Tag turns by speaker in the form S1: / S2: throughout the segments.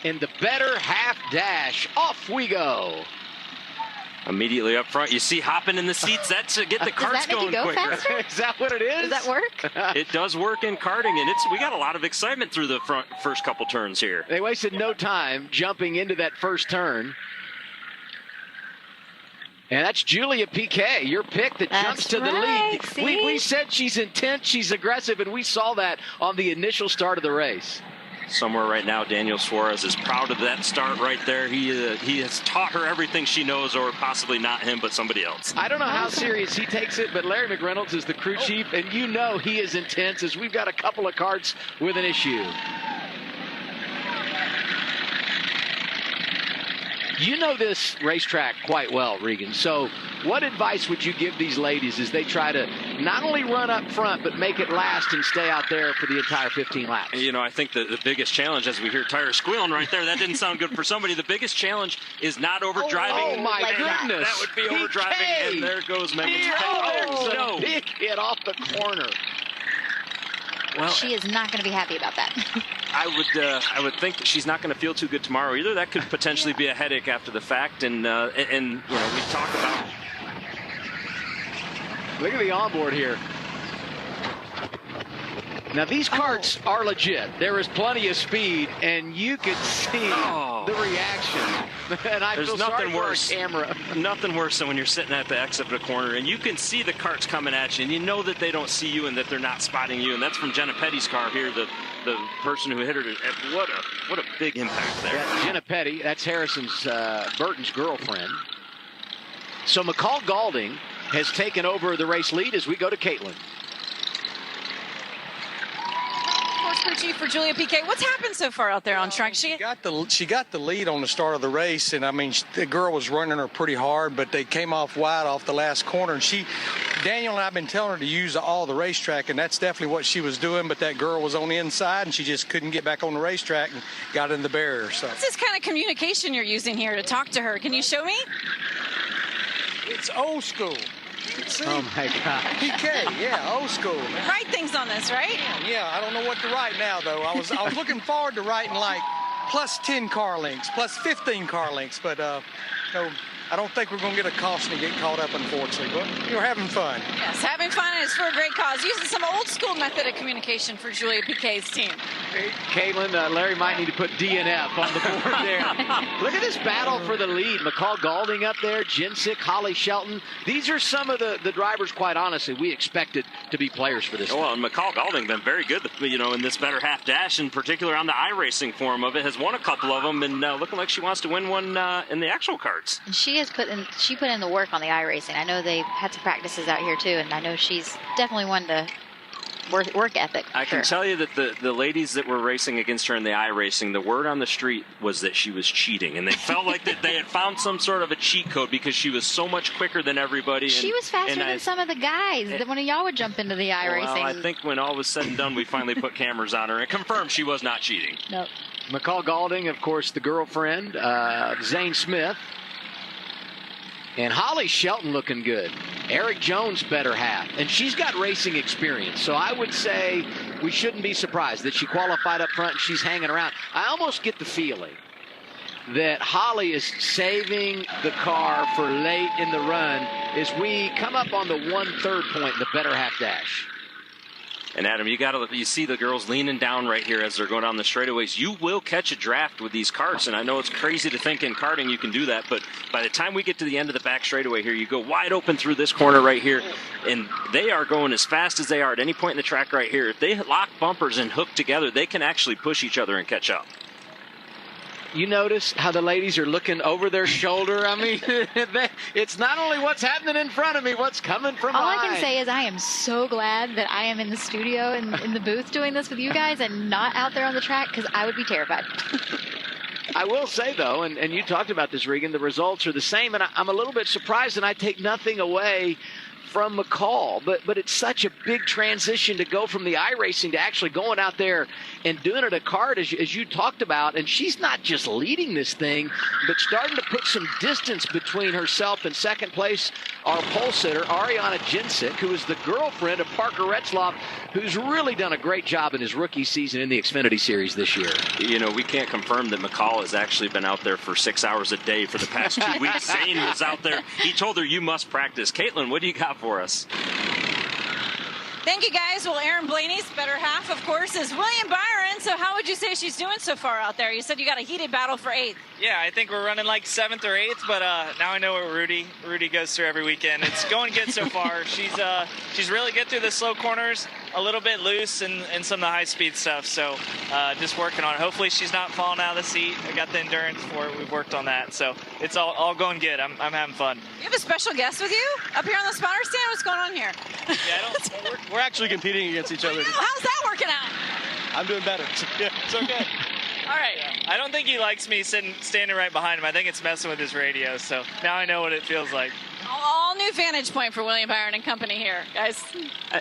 S1: in the better half dash. Off we go.
S2: Immediately up front, you see hopping in the seats. That's to get the carts going quicker.
S1: Is that what it is?
S3: Does that work?
S2: It does work in karting, and we got a lot of excitement through the first couple turns here.
S1: They wasted no time jumping into that first turn. And that's Julia Piquet, your pick that jumps to the lead. We said she's intense, she's aggressive, and we saw that on the initial start of the race.
S2: Somewhere right now, Daniel Suarez is proud of that start right there. He has taught her everything she knows, or possibly not him, but somebody else.
S1: I don't know how serious he takes it, but Larry McReynolds is the crew chief, and you know he is intense as we've got a couple of carts with an issue. You know this racetrack quite well, Regan. So what advice would you give these ladies as they try to not only run up front, but make it last and stay out there for the entire 15 laps?
S2: You know, I think the biggest challenge, as we hear tires squealing right there, that didn't sound good for somebody. The biggest challenge is not overdriving.
S1: Oh my goodness.
S2: That would be overdriving. And there goes Megan's
S1: no. Big hit off the corner.
S3: Well, she is not going to be happy about that.
S2: I would think that she's not going to feel too good tomorrow either. That could potentially be a headache after the fact. And you know, we talk about.
S1: Look at the onboard here. Now these karts are legit. There is plenty of speed, and you could see the reaction. And I feel sorry for our camera.
S2: Nothing worse than when you're sitting at the exit of the corner, and you can see the karts coming at you, and you know that they don't see you and that they're not spotting you. And that's from Jenna Petty's car here, the person who hit her. What a big impact there.
S1: Yeah, Jenna Petty, that's Burton's girlfriend. So McCall Gaulding has taken over the race lead as we go to Caitlin.
S4: Chief for Julia Piquet. What's happened so far out there on track?
S5: She got the lead on the start of the race, and I mean the girl was running her pretty hard, but they came off wide off the last corner. And Daniel and I've been telling her to use all the racetrack, and that's definitely what she was doing. But that girl was on the inside, and she just couldn't get back on the racetrack and got in the barrier. So
S4: what's this kind of communication you're using here to talk to her? Can you show me?
S5: It's old school. See?
S1: Oh my God.
S5: PK, yeah, old school. Man.
S4: Write things on this, right?
S5: Yeah, I don't know what to write now though. I was looking forward to writing like plus 10 car lengths, plus 15 car lengths, but no, I don't think we're going to get a caution to get caught up, unfortunately. But you're having fun.
S4: Yes, having fun, and it's for a great cause. Using some old school method of communication for Julia Piquet's team.
S1: Caitlin, Larry might need to put DNF on the board there. Look at this battle for the lead. McCall Gaulding up there, Jensick, Holly Shelton. These are some of the drivers, quite honestly, we expected to be players for this.
S2: Well, and McCall Gaulding been very good, you know, in this better half dash, in particular on the iRacing form of it, has won a couple of them, and looking like she wants to win one in the actual karts.
S3: And she put in the work on the iRacing. I know they've had some practices out here too, and I know she's definitely one to work ethic.
S2: I can tell you that the ladies that were racing against her in the iRacing, the word on the street was that she was cheating, and they felt like that they had found some sort of a cheat code because she was so much quicker than everybody.
S3: She was faster than some of the guys that one of y'all would jump into the iRacing.
S2: Well, I think when all was said and done, we finally put cameras on her and confirmed she was not cheating.
S3: Nope.
S1: McCall Gaulding, of course, the girlfriend, Zane Smith. And Holly Shelton looking good. Eric Jones, better half. And she's got racing experience. So I would say we shouldn't be surprised that she qualified up front and she's hanging around. I almost get the feeling that Holly is saving the car for late in the run as we come up on the 1/3 point in the better half dash.
S2: And Adam, you see the girls leaning down right here as they're going down the straightaways. You will catch a draft with these karts, and I know it's crazy to think in karting you can do that, but by the time we get to the end of the back straightaway here, you go wide open through this corner right here, and they are going as fast as they are at any point in the track right here. If they lock bumpers and hook together, they can actually push each other and catch up.
S1: You notice how the ladies are looking over their shoulder? I mean, it's not only what's happening in front of me, what's coming from behind.
S3: All I can say is I am so glad that I am in the studio and in the booth doing this with you guys and not out there on the track, because I would be terrified.
S1: I will say, though, and you talked about this, Regan, the results are the same, and I'm a little bit surprised, and I take nothing away from McCall, but it's such a big transition to go from the iRacing to actually going out there and doing it a kart, as you talked about. And she's not just leading this thing, but starting to put some distance between herself and second place, our pole sitter, Ariana Jensic, who is the girlfriend of Parker Retzloff, who's really done a great job in his rookie season in the Xfinity Series this year.
S2: You know, we can't confirm that McCall has actually been out there for 6 hours a day for the past 2 weeks. Zane was out there. He told her, you must practice. Caitlin, what do you got for us?
S4: Thank you, guys. Well, Aaron Blaney's better half, of course, is William Byron. So how would you say she's doing so far out there? You said you got a heated battle for 8th.
S6: Yeah, I think we're running like 7th or 8th, but now I know what Rudy goes through every weekend. It's going good so far. She's really good through the slow corners, a little bit loose in some of the high-speed stuff. So just working on it. Hopefully she's not falling out of the seat. I got the endurance for it. We've worked on that. So it's all going good. I'm having fun.
S4: You have a special guest with you up here on the spotter stand? What's going on here?
S6: Yeah,
S7: we're actually competing against each other.
S4: How's that working out?
S7: I'm doing better. Yeah, it's okay.
S4: All right.
S6: I don't think he likes me standing right behind him. I think it's messing with his radio. So now I know what it feels like.
S4: All new vantage point for William Byron and company here, guys.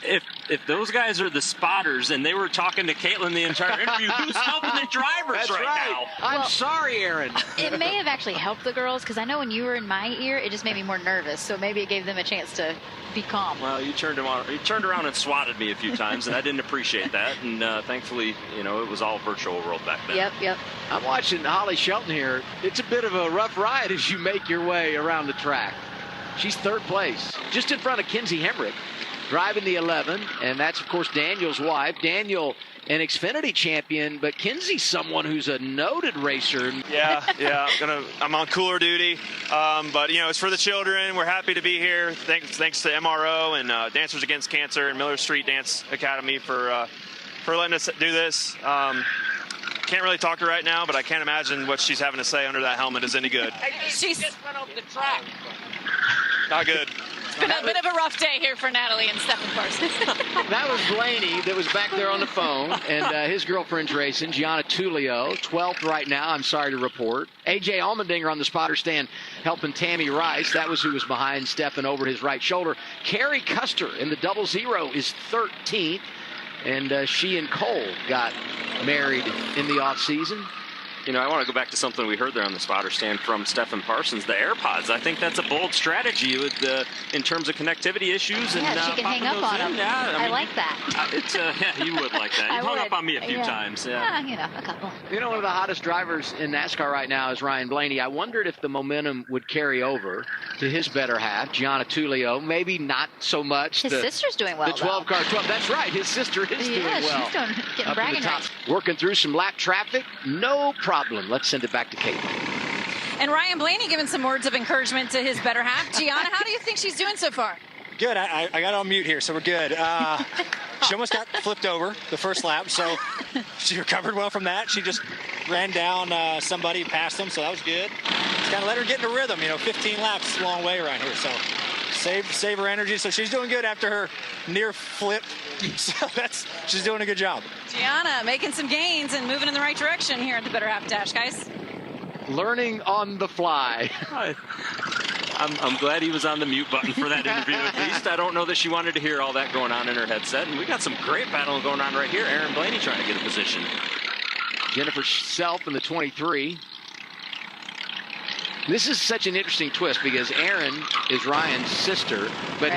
S2: If those guys are the spotters and they were talking to Caitlin the entire interview, who's helping the drivers
S1: That's
S2: right now?
S1: I'm sorry, Aaron.
S3: It may have actually helped the girls, because I know when you were in my ear, it just made me more nervous. So maybe it gave them a chance to be calm.
S2: Well, you turned around and swatted me a few times, and I didn't appreciate that. And thankfully, you know, it was all virtual world back then.
S3: Yep.
S1: I'm watching Holly Shelton here. It's a bit of a rough ride as you make your way around the track. She's 3rd place, just in front of Kinsey Hemrick, driving the 11, and that's, of course, Daniel's wife. Daniel, an Xfinity champion, but Kinsey's someone who's a noted racer.
S7: Yeah. I'm on cooler duty, but you know, it's for the children. We're happy to be here. Thanks to MRO and Dancers Against Cancer and Miller Street Dance Academy for letting us do this. Can't really talk to her right now, but I can't imagine what she's having to say under that helmet is any good.
S4: She's just went over the track.
S7: Not good.
S4: It's been a bit of a rough day here for Natalie and Stephen Parsons.
S1: That was Blaney that was back there on the phone, and his girlfriend's racing, Gianna Tullio, 12th right now, I'm sorry to report. A.J. Allmendinger on the spotter stand helping Tammy Rice. That was who was behind Stephen over his right shoulder. Carrie Custer in the 00 is 13th, and she and Cole got married in the offseason.
S2: You know, I want to go back to something we heard there on the spotter stand from Stephen Parsons, the AirPods. I think that's a bold strategy with in terms of connectivity issues. And,
S3: Yeah, she can hang up on them.
S2: Yeah,
S3: I like that.
S2: Yeah, you would like that. You've hung up on me a few times. Yeah.
S3: You know, a couple.
S1: You know, one of the hottest drivers in NASCAR right now is Ryan Blaney. I wondered if the momentum would carry over to his better half, Gianna Tullio. Maybe not so much.
S3: His sister's doing well,
S1: The 12 car 12. That's right. His sister is doing well.
S3: Yeah, she's getting
S1: Up in
S3: bragging
S1: the top.
S3: rights.
S1: Working through some lap traffic. No problem. Let's send it back to Caitlin.
S4: And Ryan Blaney giving some words of encouragement to his better half. Gianna, how do you think she's doing so far?
S8: Good. I got it on mute here, so we're good. She almost got flipped over the first lap, so she recovered well from that. She just ran down somebody, passed them, so that was good. Just got to let her get in a rhythm. You know, 15 laps is a long way around here, so save her energy. So she's doing good after her near flip. So she's doing a good job.
S4: Gianna making some gains and moving in the right direction here at the better half dash, guys.
S1: Learning on the fly.
S2: I'm glad he was on the mute button for that interview at least. I don't know that she wanted to hear all that going on in her headset. And we got some great battle going on right here. Aaron Blaney trying to get a position.
S1: Jennifer Self in the 23. This is such an interesting twist because Aaron is Ryan's sister, but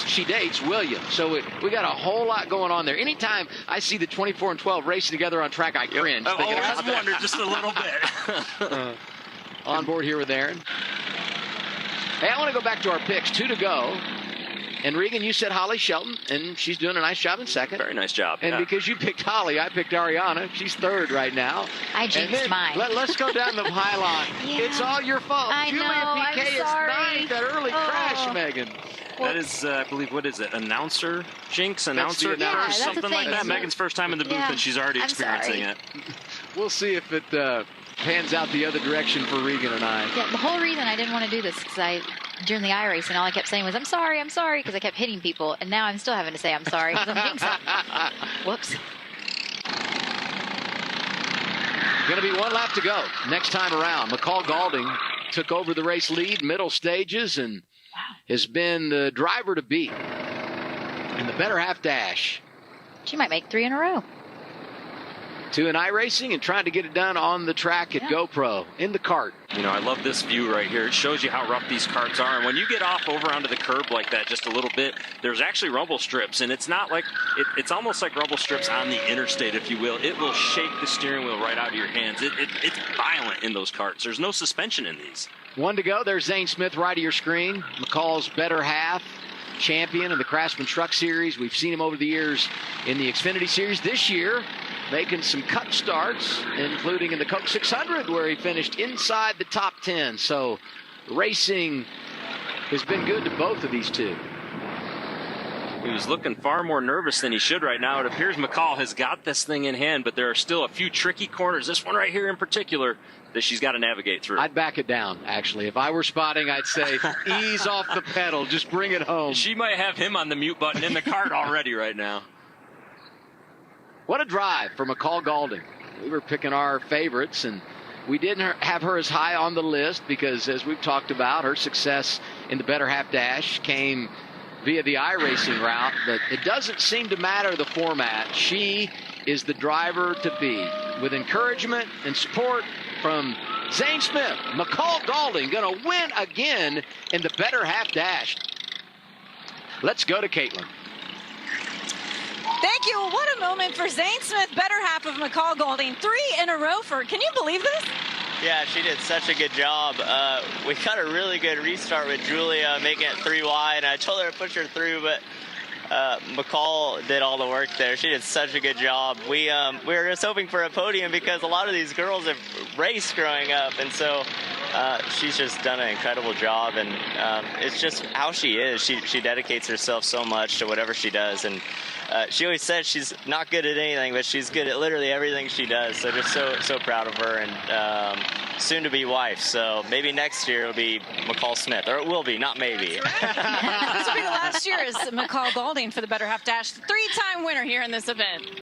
S1: she dates William. So we got a whole lot going on there. Anytime I see the 24 and 12 racing together on track, I cringe.
S2: I've wondered just a little bit.
S1: On board here with Aaron. Hey, I want to go back to our picks. 2 to go. And Regan, you said Holly Shelton, and she's doing a nice job in second.
S2: Very nice job.
S1: And because you picked Holly, I picked Ariana. She's 3rd right now.
S3: I jinxed mine.
S1: Let's go down the pylon.
S3: Yeah.
S1: It's all your fault.
S3: I
S1: Julia
S3: know,
S1: PK
S3: I'm
S1: is
S3: sorry.
S1: 9th. That early crash, Megan.
S2: That is, I believe, what is it? Announcer? Jinx? Announcer?
S1: Yeah,
S2: or
S3: that's
S2: something
S3: the
S2: like
S3: thing.
S2: that. Megan's first time in the booth, and she's already
S3: I'm
S2: experiencing
S3: sorry.
S2: it.
S1: We'll see if it pans out the other direction for Regan and I.
S3: Yeah, the whole reason I didn't want to do this because during the iRacing, all I kept saying was, I'm sorry, because I kept hitting people. And now I'm still having to say I'm sorry because I'm jinxing. Whoops.
S1: Going to be 1 lap to go next time around. McCall Gaulding took over the race lead, middle stages, and has been the driver to beat in the better half dash.
S3: She might make 3 in a row.
S1: 2 in iRacing and trying to get it done on the track at GoPro in the kart.
S2: You know, I love this view right here. It shows you how rough these karts are. And when you get off over onto the curb like that just a little bit, there's actually rumble strips. And it's not like, it's almost like rumble strips on the interstate, if you will. It will shake the steering wheel right out of your hands. It's violent in those karts. There's no suspension in these.
S1: 1 to go. There's Zane Smith right of your screen. McCall's better half champion in the Craftsman Truck Series. We've seen him over the years in the Xfinity Series. This year, making some cut starts, including in the Coke 600, where he finished inside the top 10. So racing has been good to both of these two.
S2: He was looking far more nervous than he should right now. It appears McCall has got this thing in hand, but there are still a few tricky corners, this one right here in particular, that she's got to navigate through.
S1: I'd back it down, actually. If I were spotting, I'd say, ease off the pedal. Just bring it home.
S2: She might have him on the mute button in the cart already right now.
S1: What a drive for McCall Gaulding. We were picking our favorites, and we didn't have her as high on the list because, as we've talked about, her success in the better half dash came via the iRacing route, but it doesn't seem to matter the format. She is the driver to beat. With encouragement and support from Zane Smith, McCall Gaulding going to win again in the better half dash. Let's go to Caitlin.
S4: Thank you. What a moment for Zane Smith, better half of McCall Gaulding. 3 in a row for, can you believe this?
S9: Yeah, she did such a good job. We got a really good restart with Julia making it 3 wide. I told her to push her through, but McCall did all the work there. She did such a good job. We were just hoping for a podium because a lot of these girls have raced growing up, and so she's just done an incredible job. And it's just how she is. She dedicates herself so much to whatever she does, and she always says she's not good at anything, but she's good at literally everything she does. So just so proud of her, and soon to be wife. So maybe next year it'll be McCall Smith, or it will be, not maybe.
S4: This will be the last year as McCall Gaulding for the better half dash. 3-time winner here in this event.